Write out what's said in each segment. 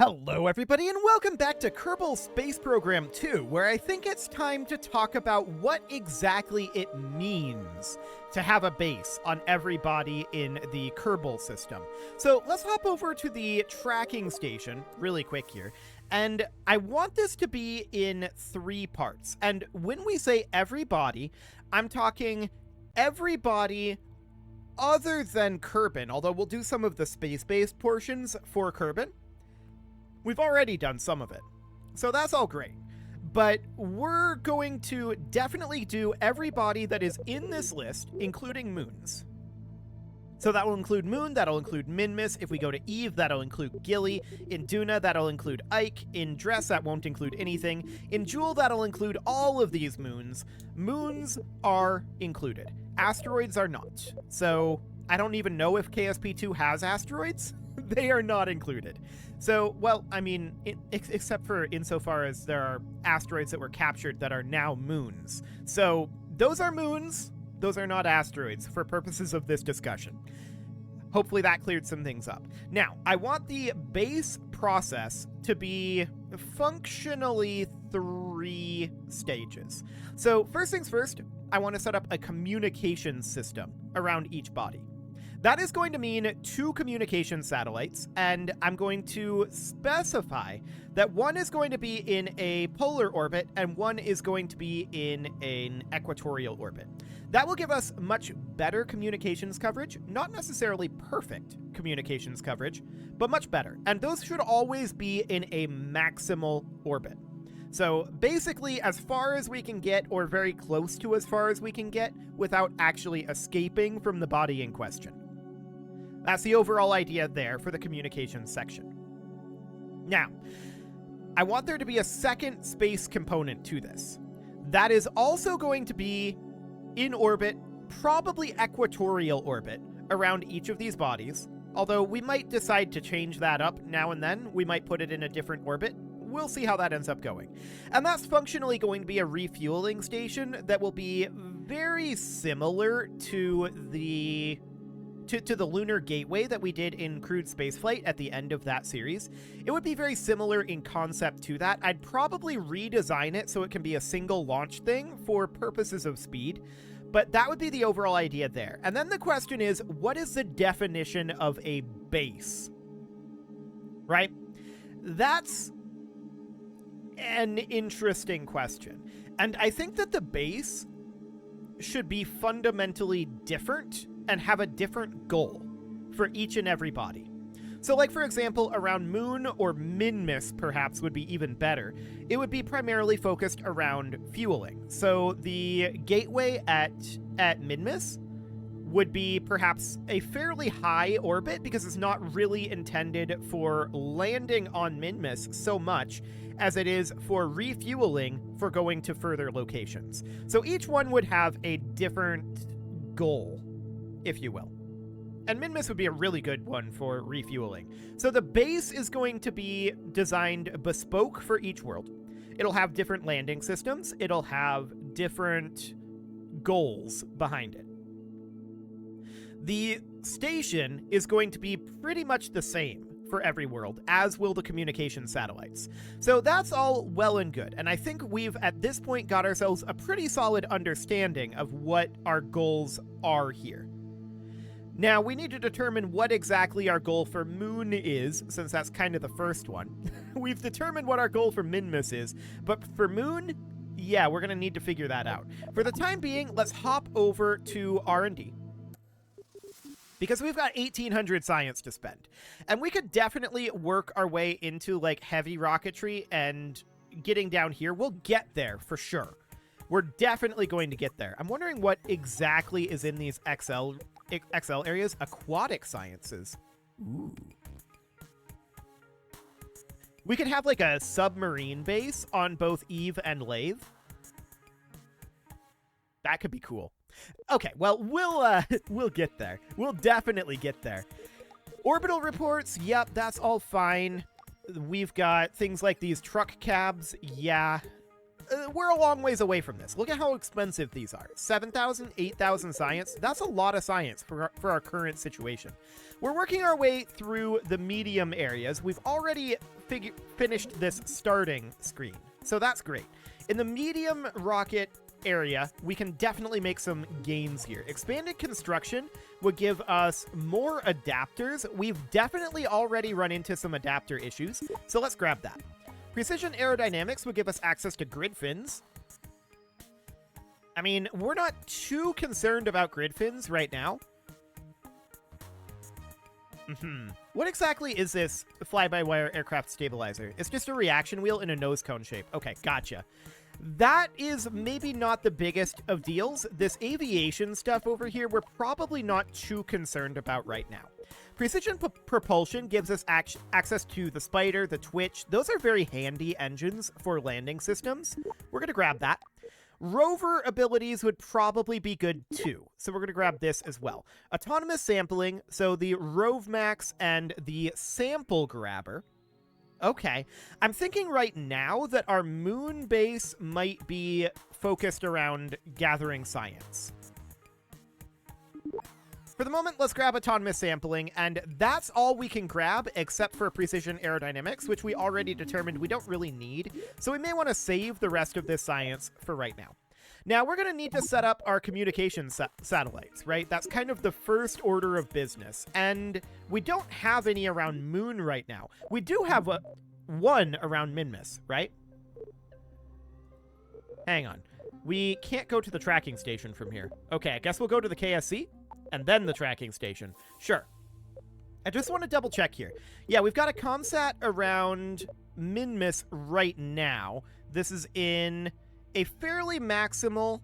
Hello everybody and welcome back to Kerbal Space Program 2, where I think it's time to talk about what exactly it means to have a base on every body in the Kerbal system. So let's hop over to the tracking station really quick here, and I want this to be in 3 parts. And when we say every body, I'm talking every body other than Kerbin, although we'll do some of the space-based portions for Kerbin. We've already done some of it, so that's all great. But we're going to definitely do every body that is in this list, including moons. So that will include Moon, that'll include Minmus. If we go to Eve, that'll include Gilly. In Duna, that'll include Ike. In Dress, that won't include anything. In Jewel, that'll include all of these moons. Moons are included. Asteroids are not. So I don't even know if KSP2 has asteroids. They are not included. So, well, I mean, except for insofar as there are asteroids that were captured that are now moons. So, those are moons, those are not asteroids for purposes of this discussion. Hopefully that cleared some things up. Now, I want the base process to be functionally 3 stages. So, first things first, I want to set up a communication system around each body. That is going to mean 2 communication satellites, and I'm going to specify that one is going to be in a polar orbit and one is going to be in an equatorial orbit. That will give us much better communications coverage, not necessarily perfect communications coverage, but much better. And those should always be in a maximal orbit. So basically, as far as we can get, or very close to as far as we can get, without actually escaping from the body in question. That's the overall idea there for the communications section. Now, I want there to be a second space component to this. That is also going to be in orbit, probably equatorial orbit, around each of these bodies. Although we might decide to change that up now and then. We might put it in a different orbit. We'll see how that ends up going. And that's functionally going to be a refueling station that will be very similar to the Lunar Gateway that we did in Crewed Spaceflight at the end of that series. It would be very similar in concept to that. I'd probably redesign it so it can be a single launch thing for purposes of speed, but that would be the overall idea there. And then the question is, what is the definition of a base? Right? That's an interesting question. And I think that the base should be fundamentally different and have a different goal for each and every body. So like, for example, around Moon or Minmus perhaps would be even better. It would be primarily focused around fueling. So the gateway at Minmus would be perhaps a fairly high orbit because it's not really intended for landing on Minmus so much as it is for refueling for going to further locations. So each one would have a different goal, if you will. And Minmus would be a really good one for refueling. So the base is going to be designed bespoke for each world. It'll have different landing systems. It'll have different goals behind it. The station is going to be pretty much the same for every world, as will the communication satellites. So that's all well and good, and I think we've at this point got ourselves a pretty solid understanding of what our goals are here. Now, we need to determine what exactly our goal for Moon is, since that's kind of the first one. We've determined what our goal for Minmus is, but for Moon, yeah, we're going to need to figure that out. For the time being, let's hop over to R&D. Because we've got 1,800 science to spend. And we could definitely work our way into, like, heavy rocketry and getting down here. We'll get there, for sure. We're definitely going to get there. I'm wondering what exactly is in these XL areas. Aquatic sciences. Ooh. We could have, like, a submarine base on both Eve and Lathe. That could be cool. Okay, well, we'll get there. We'll definitely get there. Orbital reports, yep, that's all fine. We've got things like these truck cabs, yeah. we're a long ways away from this. Look at how expensive these are. 7,000, 8,000 science. That's a lot of science for our current situation. We're working our way through the medium areas. We've already finished this starting screen, so that's great. In the medium rocket area, we can definitely make some gains here. Expanded construction would give us more adapters. We've definitely already run into some adapter issues, so let's grab that. Precision aerodynamics would give us access to grid fins. I mean, we're not too concerned about grid fins right now. What exactly is this fly-by-wire aircraft stabilizer? It's just a reaction wheel in a nose cone shape. Okay, gotcha. That is maybe not the biggest of deals. This aviation stuff over here, we're probably not too concerned about right now. Precision propulsion gives us access to the Spider, the Twitch. Those are very handy engines for landing systems. We're going to grab that. Rover abilities would probably be good too, so we're going to grab this as well. Autonomous sampling, so the Rovemax and the Sample Grabber. Okay, I'm thinking right now that our moon base might be focused around gathering science. For the moment, let's grab autonomous sampling, and that's all we can grab except for precision aerodynamics, which we already determined we don't really need, so we may want to save the rest of this science for right now. Now, we're going to need to set up our communication satellites, right? That's kind of the first order of business, and we don't have any around Moon right now. We do have one around Minmus, right? Hang on. We can't go to the tracking station from here. Okay, I guess we'll go to the KSC, and then the tracking station. Sure. I just want to double check here. Yeah, we've got a ComSat around Minmus right now. This is in a fairly maximal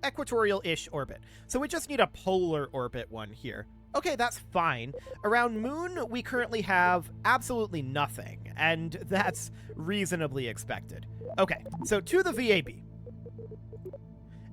equatorial-ish orbit. So we just need a polar orbit one here. Okay, that's fine. Around Moon, we currently have absolutely nothing, and that's reasonably expected. Okay, so to the VAB.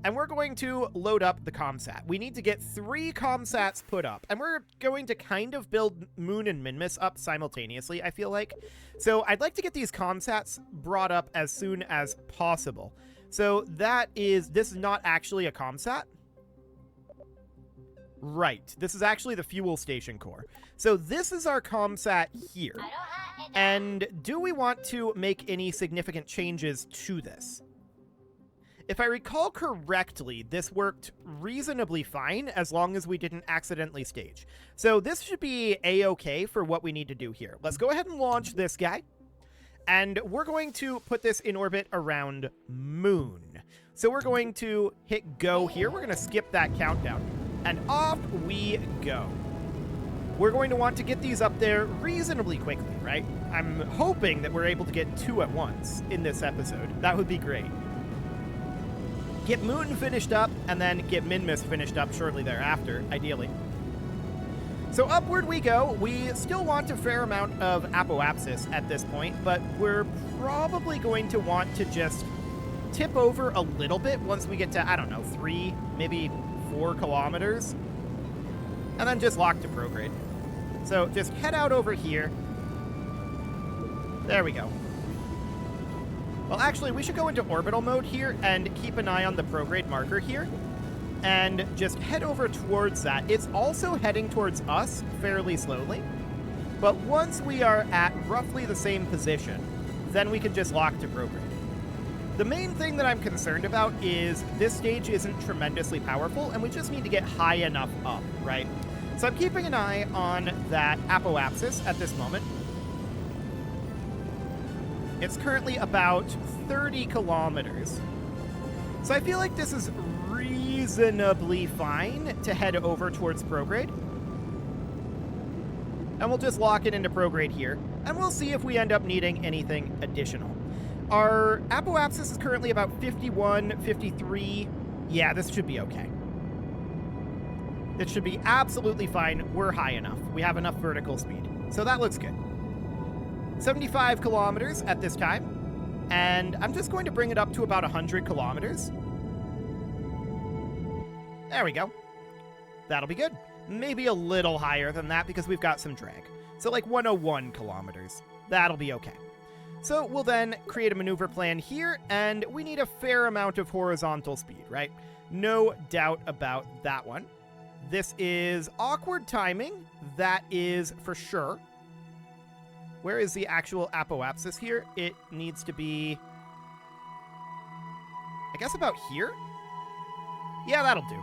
And we're going to load up the ComSat. We need to get 3 ComSats put up, and we're going to kind of build Moon and Minmus up simultaneously, I feel like. So I'd like to get these ComSats brought up as soon as possible. So this is not actually a ComSat. Right, this is actually the fuel station core. So this is our ComSat here. And do we want to make any significant changes to this? If I recall correctly, this worked reasonably fine as long as we didn't accidentally stage. So this should be a-okay for what we need to do here. Let's go ahead and launch this guy. And we're going to put this in orbit around Moon. So we're going to hit go here. We're going to skip that countdown. And off we go. We're going to want to get these up there reasonably quickly, right? I'm hoping that we're able to get 2 at once in this episode. That would be great. Get Moon finished up, and then get Minmus finished up shortly thereafter, ideally. So upward we go. We still want a fair amount of apoapsis at this point, but we're probably going to want to just tip over a little bit once we get to, I don't know, 3, maybe 4 kilometers, and then just lock to prograde. So just head out over here. There we go. Well, actually, we should go into orbital mode here and keep an eye on the prograde marker here, and just head over towards that. It's also heading towards us fairly slowly, but once we are at roughly the same position, then we can just lock to prograde. The main thing that I'm concerned about is this stage isn't tremendously powerful, and we just need to get high enough up, right? So I'm keeping an eye on that apoapsis at this moment. It's currently about 30 kilometers. So I feel like this is reasonably fine to head over towards prograde. And we'll just lock it into prograde here, and we'll see if we end up needing anything additional. Our apoapsis is currently about 51, 53. Yeah, this should be okay. This should be absolutely fine. We're high enough. We have enough vertical speed. So that looks good. 75 kilometers at this time. And I'm just going to bring it up to about 100 kilometers. There we go. That'll be good. Maybe a little higher than that because we've got some drag. So like 101 kilometers. That'll be okay. So we'll then create a maneuver plan here, and we need a fair amount of horizontal speed, right? No doubt about that one. This is awkward timing, that is for sure. Where is the actual apoapsis here? It needs to be, I guess, about here? Yeah, that'll do.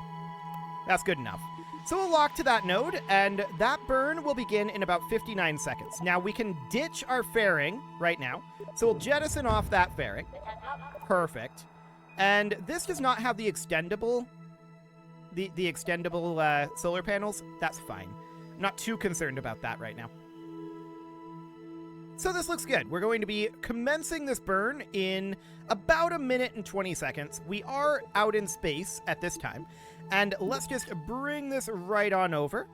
That's good enough. So we'll lock to that node, and that burn will begin in about 59 seconds. Now, we can ditch our fairing right now, so we'll jettison off that fairing. Perfect. And this does not have the extendable, the extendable solar panels. That's fine. I'm not too concerned about that right now. So this looks good. We're going to be commencing this burn in about 1 minute and 20 seconds. We are out in space at this time. And let's just bring this right on over.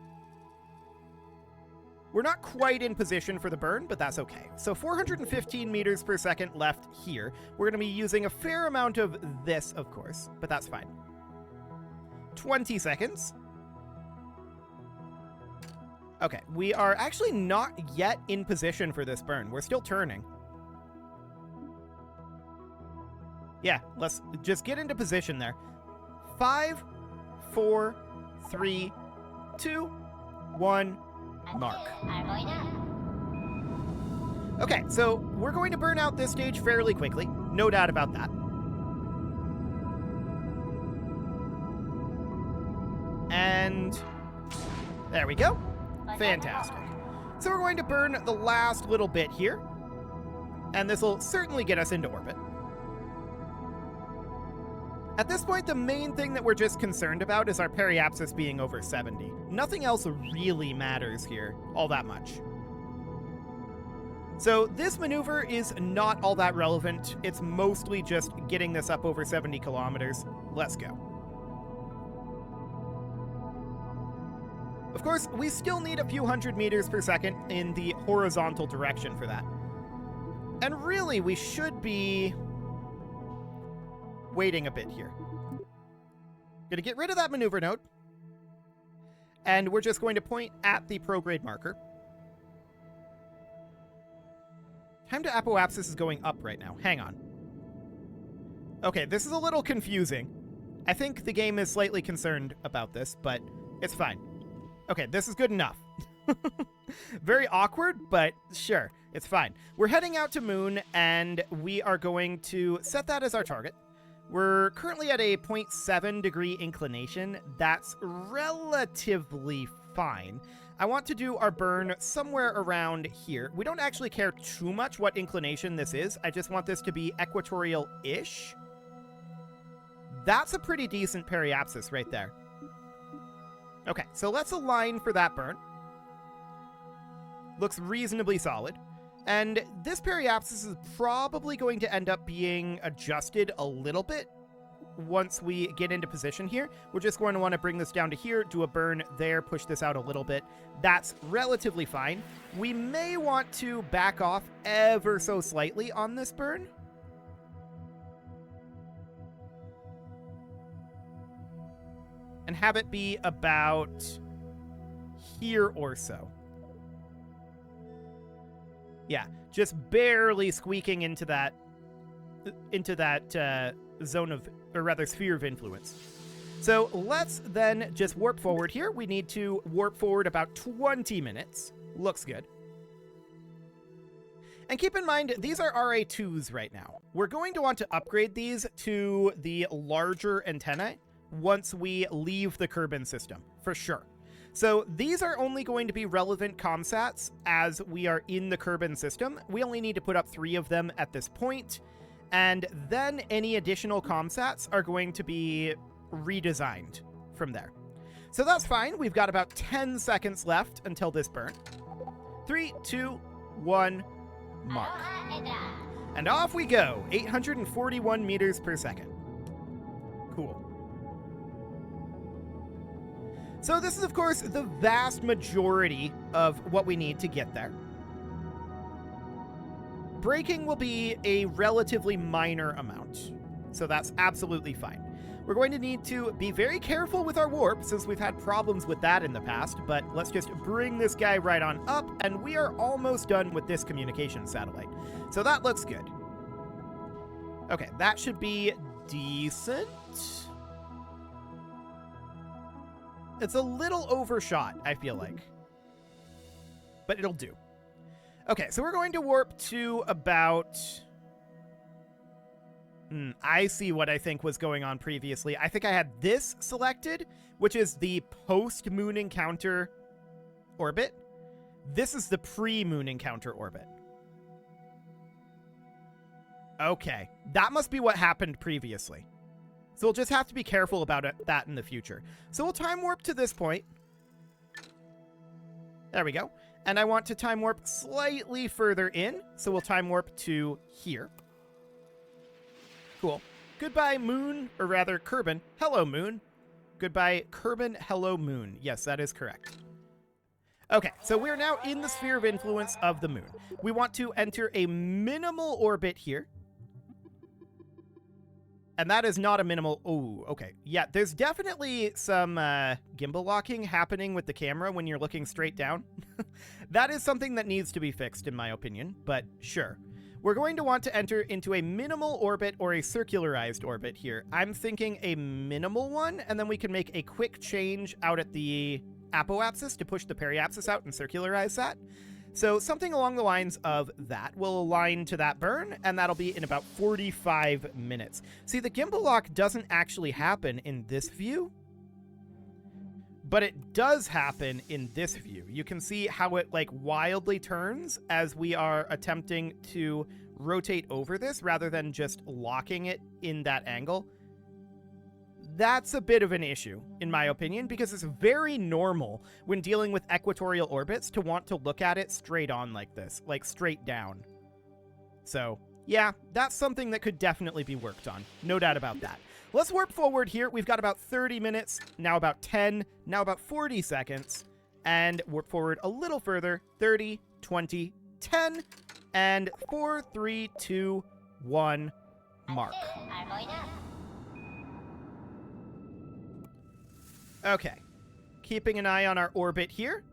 We're not quite in position for the burn, but that's okay. So 415 meters per second left here. We're going to be using a fair amount of this, of course, but that's fine. 20 seconds. Okay, we are actually not yet in position for this burn. We're still turning. Yeah, let's just get into position there. 5, 4, 3, 2, 1, mark. Okay, so we're going to burn out this stage fairly quickly. No doubt about that. And there we go. Fantastic. So we're going to burn the last little bit here, and this will certainly get us into orbit. At this point, the main thing that we're just concerned about is our periapsis being over 70. Nothing else really matters here all that much. So this maneuver is not all that relevant. It's mostly just getting this up over 70 kilometers. Let's go. Of course, we still need a few hundred meters per second in the horizontal direction for that. And really, we should be waiting a bit here. Gonna get rid of that maneuver node. And we're just going to point at the prograde marker. Time to apoapsis is going up right now. Hang on. Okay, this is a little confusing. I think the game is slightly concerned about this, but it's fine. Okay, this is good enough. Very awkward, but sure, it's fine. We're heading out to Moon, and we are going to set that as our target. We're currently at a 0.7 degree inclination. That's relatively fine. I want to do our burn somewhere around here. We don't actually care too much what inclination this is. I just want this to be equatorial-ish. That's a pretty decent periapsis right there. Okay, so let's align for that burn. Looks reasonably solid. And this periapsis is probably going to end up being adjusted a little bit once we get into position here. We're just going to want to bring this down to here, do a burn there, push this out a little bit. That's relatively fine. We may want to back off ever so slightly on this burn. And have it be about here or so. Yeah, just barely squeaking into that zone of, or rather sphere of influence. So let's then just warp forward here. We need to warp forward about 20 minutes. Looks good. And keep in mind, these are RA2s right now. We're going to want to upgrade these to the larger antennae once we leave the Kerbal system, for sure. So these are only going to be relevant comsats as we are in the Kerbal system. We only need to put up 3 of them at this point, and then any additional comsats are going to be redesigned from there. So that's fine. We've got about 10 seconds left until this burn. 3, 2, 1, mark. And off we go, 841 meters per second. Cool. So this is, of course, the vast majority of what we need to get there. Braking will be a relatively minor amount, so that's absolutely fine. We're going to need to be very careful with our warp since we've had problems with that in the past, but let's just bring this guy right on up, and we are almost done with this communication satellite. So that looks good. Okay, that should be decent. It's a little overshot, I feel like. But it'll do. Okay, so we're going to warp to about... I see what I think was going on previously. I think I had this selected, which is the post-moon encounter orbit. This is the pre-moon encounter orbit. Okay, that must be what happened previously. So we'll just have to be careful about that in the future. So we'll time warp to this point. There we go. And I want to time warp slightly further in, so we'll time warp to here. Cool. Goodbye, moon, or rather, Kerbal. Hello, moon. Goodbye, Kerbal. Hello, moon. Yes, that is correct. Okay, so we're now in the sphere of influence of the moon. We want to enter a minimal orbit here. And that is not a minimal... Oh, okay. Yeah, there's definitely some gimbal locking happening with the camera when you're looking straight down. That is something that needs to be fixed, in my opinion, but sure. We're going to want to enter into a minimal orbit or a circularized orbit here. I'm thinking a minimal one, and then we can make a quick change out at the apoapsis to push the periapsis out and circularize that. So something along the lines of that will align to that burn, and that'll be in about 45 minutes. See, the gimbal lock doesn't actually happen in this view, but it does happen in this view. You can see how it like wildly turns as we are attempting to rotate over this rather than just locking it in that angle. That's a bit of an issue, in my opinion, because it's very normal when dealing with equatorial orbits to want to look at it straight on like this, like straight down. So yeah, that's something that could definitely be worked on. No doubt about that. Let's warp forward here. We've got about 30 minutes, now about 10, now about 40 seconds, and warp forward a little further, 30, 20, 10, and 4, 3, 2, 1, mark. Okay, keeping an eye on our orbit here.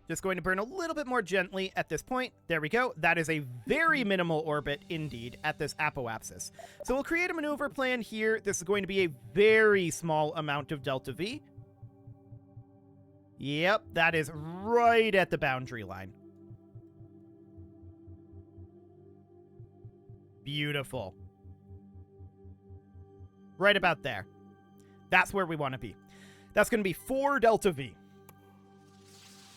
Just going to burn a little bit more gently at this point. There we go. That is a very minimal orbit indeed at this apoapsis. So we'll create a maneuver plan here. This is going to be a very small amount of delta V. Yep, that is right at the boundary line. Beautiful. Right about there. That's where we want to be. That's going to be 4 delta V.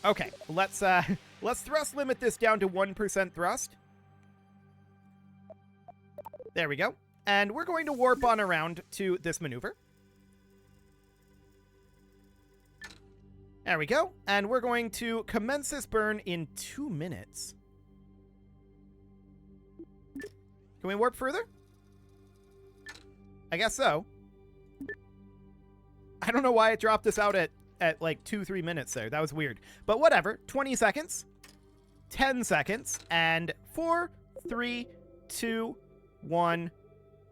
Okay, let's thrust limit this down to 1% thrust. There we go. And we're going to warp on around to this maneuver. There we go. And we're going to commence this burn in 2 minutes. Can we warp further? I guess so. I don't know why it dropped us out at like 2-3 minutes there. That was weird. But whatever. 20 seconds. 10 seconds. And 4, 3, 2, 1,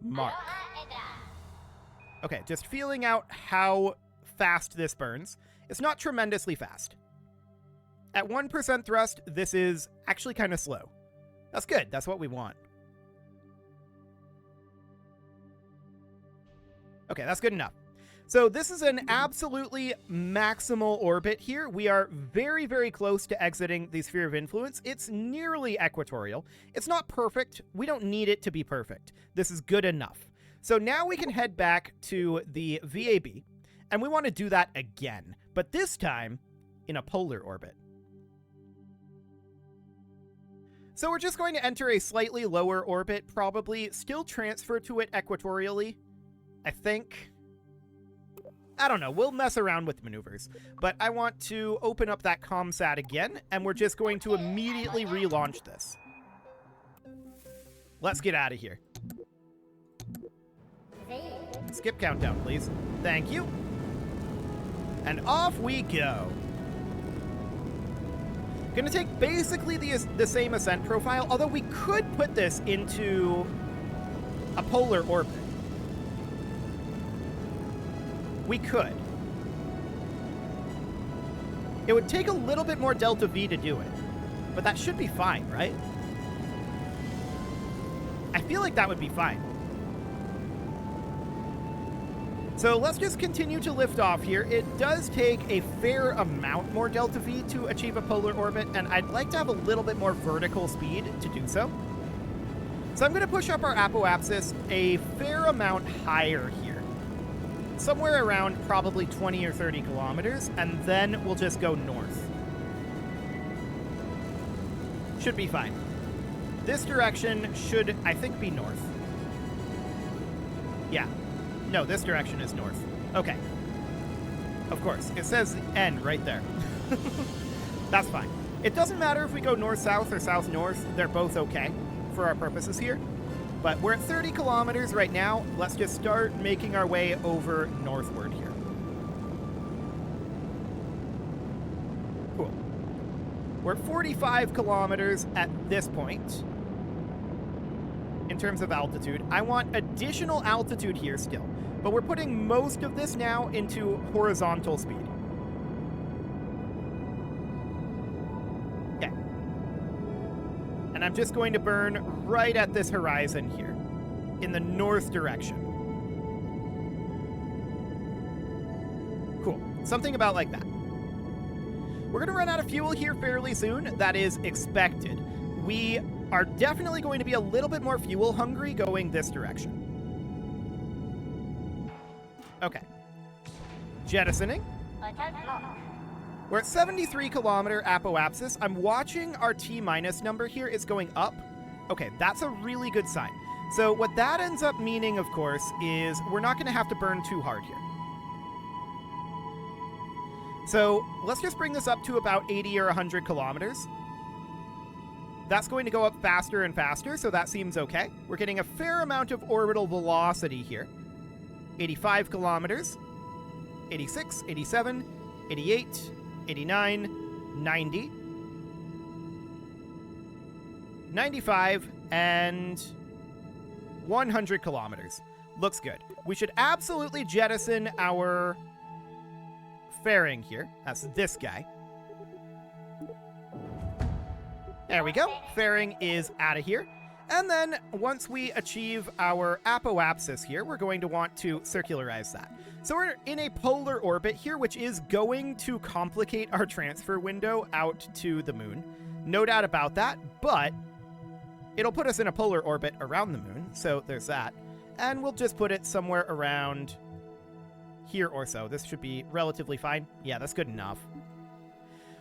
mark. Okay, just feeling out how fast this burns. It's not tremendously fast. At 1% thrust, this is actually kind of slow. That's good. That's what we want. Okay, that's good enough. So this is an absolutely maximal orbit here. We are very, very close to exiting the sphere of influence. It's nearly equatorial. It's not perfect. We don't need it to be perfect. This is good enough. So now we can head back to the VAB, and we want to do that again, but this time in a polar orbit. So we're just going to enter a slightly lower orbit, probably still transfer to it equatorially, I think. I don't know, we'll mess around with maneuvers, but I want to open up that ComSat again, and we're just going to immediately relaunch this. Let's get out of here. Skip countdown, please. Thank you. And off we go. Gonna take basically the same ascent profile, although we could put this into a polar orbit. We could. It would take a little bit more delta V to do it, but that should be fine, right? I feel like that would be fine. So let's just continue to lift off here. It does take a fair amount more delta V to achieve a polar orbit, and I'd like to have a little bit more vertical speed to do so. So I'm going to push up our apoapsis a fair amount higher here. Somewhere around probably 20 or 30 kilometers, and then we'll just go north. Should be fine. This direction should, I think, be north. Yeah. No, this direction is north. Okay. Of course. It says N right there. That's fine. It doesn't matter if we go north-south or south-north. They're both okay for our purposes here. But we're at 30 kilometers right now. Let's just start making our way over northward here. Cool. We're 45 kilometers at this point in terms of altitude. I want additional altitude here still, but we're putting most of this now into horizontal speed. Okay. And I'm just going to burn right at this horizon here in the north direction. Cool. Something about like that. We're going to run out of fuel here fairly soon. That is expected. We are definitely going to be a little bit more fuel hungry going this direction. Okay. Jettisoning. We're at 73 kilometer apoapsis. I'm watching our T- number here is going up. Okay, that's a really good sign. So what that ends up meaning, of course, is we're not going to have to burn too hard here. So let's just bring this up to about 80 or 100 kilometers. That's going to go up faster and faster, so that seems okay. We're getting a fair amount of orbital velocity here. 85 kilometers, 86, 87, 88, 89, 90, 95, and 100 kilometers. Looks good. We should absolutely jettison our fairing here. That's this guy. There we go. Fairing is out of here. And then once we achieve our apoapsis here, we're going to want to circularize that. So we're in a polar orbit here, which is going to complicate our transfer window out to the moon. No doubt about that, but it'll put us in a polar orbit around the moon. So there's that. And we'll just put it somewhere around here or so. This should be relatively fine. Yeah, that's good enough.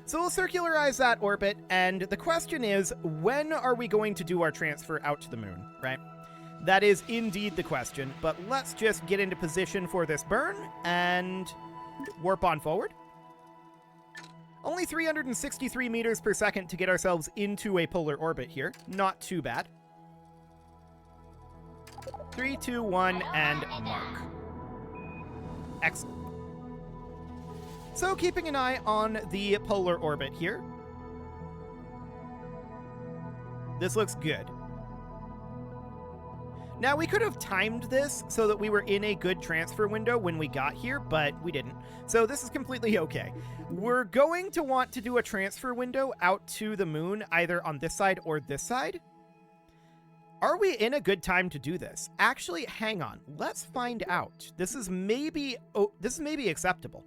So we'll circularize that orbit, and the question is, when are we going to do our transfer out to the moon, right? That is indeed the question, but let's just get into position for this burn and warp on forward. Only 363 meters per second to get ourselves into a polar orbit here. Not too bad. 3, 2, 1, and mark. Excellent. So keeping an eye on the polar orbit here. This looks good. Now, we could have timed this so that we were in a good transfer window when we got here, but we didn't. So this is completely okay. We're going to want to do a transfer window out to the moon, either on this side or this side. Are we in a good time to do this? Actually, hang on. Let's find out. This is maybe acceptable.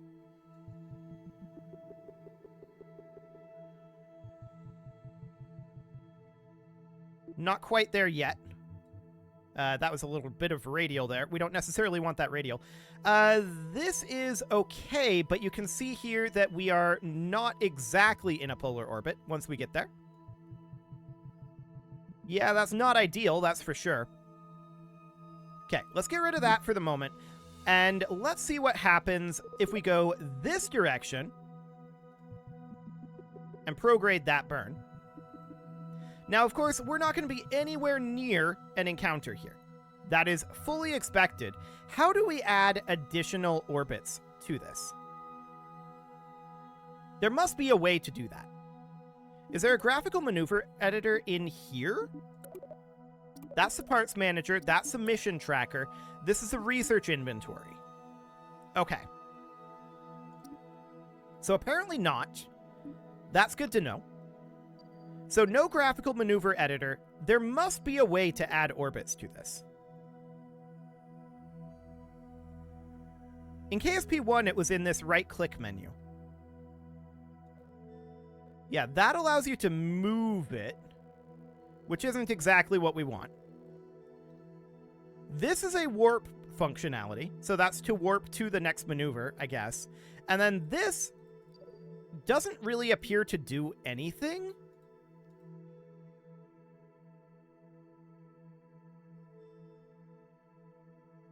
Not quite there yet. That was a little bit of radial there. We don't necessarily want that radial. This is okay, but you can see here that we are not exactly in a polar orbit once we get there. Yeah, that's not ideal, that's for sure. Okay, let's get rid of that for the moment. And let's see what happens if we go this direction and prograde that burn. Now, of course, we're not going to be anywhere near an encounter here. That is fully expected. How do we add additional orbits to this? There must be a way to do that. Is there a graphical maneuver editor in here? That's the parts manager. That's the mission tracker. This is a research inventory. Okay. So apparently not. That's good to know. So no graphical maneuver editor. There must be a way to add orbits to this. In KSP1, it was in this right-click menu. Yeah, that allows you to move it, which isn't exactly what we want. This is a warp functionality, so that's to warp to the next maneuver, I guess. And then this doesn't really appear to do anything.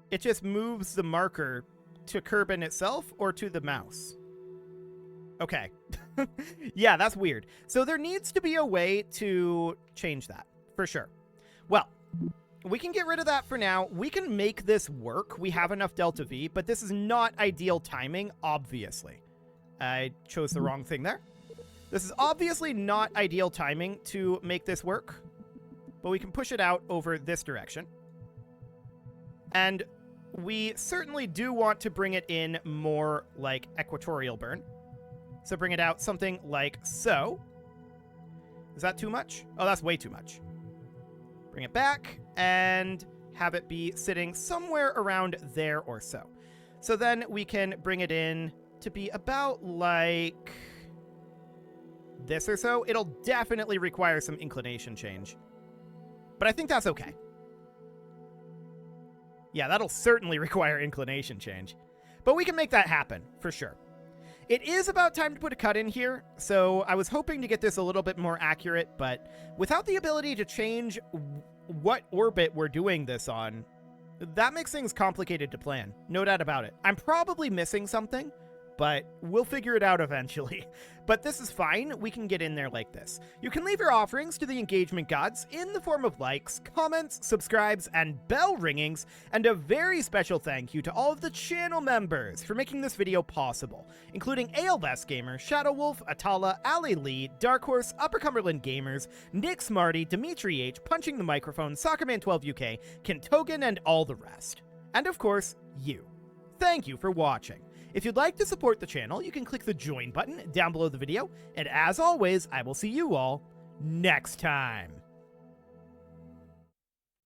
It just moves the marker to Kerbal itself or to the mouse. Okay. Yeah, that's weird. So there needs to be a way to change that, for sure. Well, we can get rid of that for now. We can make this work. We have enough delta V, but this is not ideal timing, obviously. I chose the wrong thing there. This is obviously not ideal timing to make this work, but we can push it out over this direction. And we certainly do want to bring it in more like equatorial burn. So bring it out something like so. Is that too much? Oh, that's way too much. Bring it back and have it be sitting somewhere around there or so. So then we can bring it in to be about like this or so. It'll definitely require some inclination change, but I think that's okay. Yeah, that'll certainly require inclination change, but we can make that happen for sure. It is about time to put a cut in here, so I was hoping to get this a little bit more accurate, but without the ability to change what orbit we're doing this on, that makes things complicated to plan. No doubt about it. I'm probably missing something, but we'll figure it out eventually. But this is fine. We can get in there like this. You can leave your offerings to the engagement gods in the form of likes, comments, subscribes, and bell ringings. And a very special thank you to all of the channel members for making this video possible, including ALS Gamer, Shadow Wolf, Atala, Ali Lee, Dark Horse, Upper Cumberland Gamers, Nick Smarty, Dimitri H, Punching the Microphone, Soccerman12 UK, Kentogan, and all the rest. And of course, you. Thank you for watching. If you'd like to support the channel, you can click the join button down below the video, and as always, I will see you all next time.